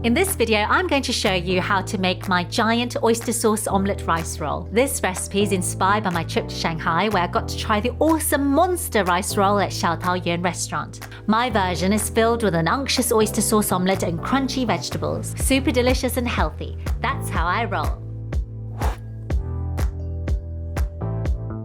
In this video, I'm going to show you how to make my giant oyster sauce omelette rice roll. This recipe is inspired by my trip to Shanghai, where I got to try the awesome monster rice roll at Xiao Tao Yuan restaurant. My version is filled with an unctuous oyster sauce omelette and crunchy vegetables. Super delicious and healthy. That's how I roll.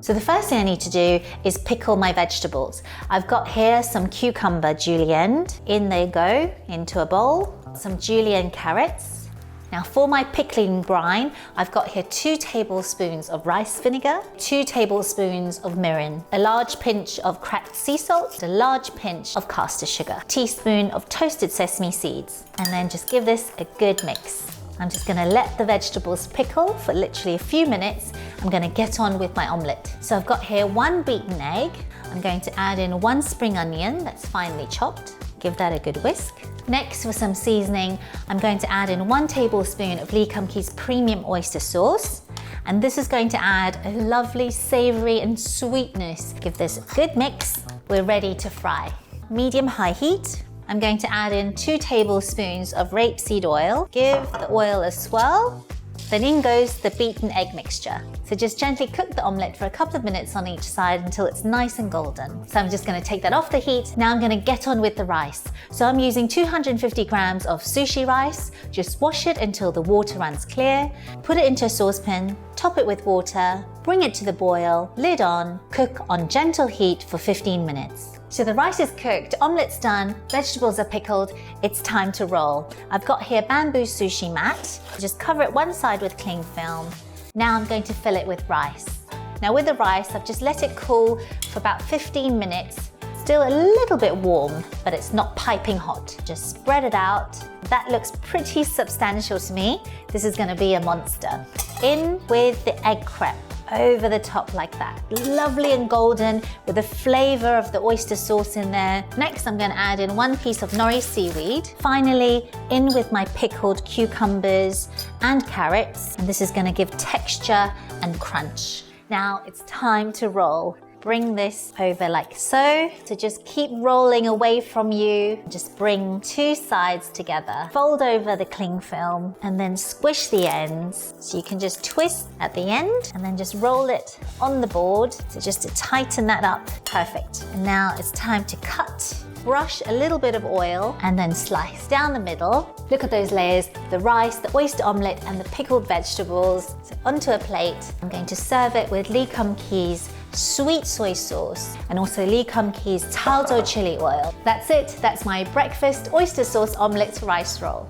So the first thing I need to do is pickle my vegetables. I've got here some cucumber julienne. In they go into a bowl. Some julienne carrots. Now for my pickling brine, I've got here 2 tablespoons of rice vinegar, 2 tablespoons of mirin, a large pinch of cracked sea salt, a large pinch of caster sugar, a teaspoon of toasted sesame seeds, and then just give this a good mix. I'm just gonna let the vegetables pickle for literally a few minutes. I'm gonna get on with my omelette. So I've got here 1 beaten egg. I'm going to add in 1 spring onion that's finely chopped. Give that a good whisk. Next, for some seasoning, I'm going to add in 1 tablespoon of Kum Kee's Premium Oyster Sauce. And this is going to add a lovely savory and sweetness. Give this a good mix. We're ready to fry. Medium-high heat. I'm going to add in 2 tablespoons of rapeseed oil. Give the oil a swirl. Then in goes the beaten egg mixture. So just gently cook the omelette for a couple of minutes on each side until it's nice and golden. So I'm just going to take that off the heat. Now I'm going to get on with the rice. So I'm using 250 grams of sushi rice. Just wash it until the water runs clear. Put it into a saucepan, top it with water, bring it to the boil, lid on, cook on gentle heat for 15 minutes. So the rice is cooked, omelette's done, vegetables are pickled, it's time to roll. I've got here bamboo sushi mat. Just cover it one side with cling film. Now I'm going to fill it with rice. Now with the rice, I've just let it cool for about 15 minutes. Still a little bit warm, but it's not piping hot. Just spread it out. That looks pretty substantial to me. This is gonna be a monster. In with the egg crepe. Over the top like that. Lovely and golden with the flavor of the oyster sauce in there. Next, I'm going to add in 1 piece of nori seaweed. Finally, in with my pickled cucumbers and carrots. And this is going to give texture and crunch. Now it's time to roll. Bring this over like so. So just keep rolling away from you. Just bring 2 sides together. Fold over the cling film and then squish the ends. So you can just twist at the end and then just roll it on the board. So just to tighten that up. Perfect. And now it's time to cut. Brush a little bit of oil and then slice down the middle. Look at those layers, the rice, the oyster omelette and the pickled vegetables. So onto a plate. I'm going to serve it with Kum Kee's sweet soy sauce and also Kum Kee's Taldo chili oil. That's it, that's my breakfast oyster sauce omelette rice roll.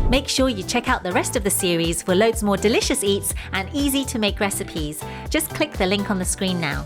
Make sure you check out the rest of the series for loads more delicious eats and easy to make recipes. Just click the link on the screen now.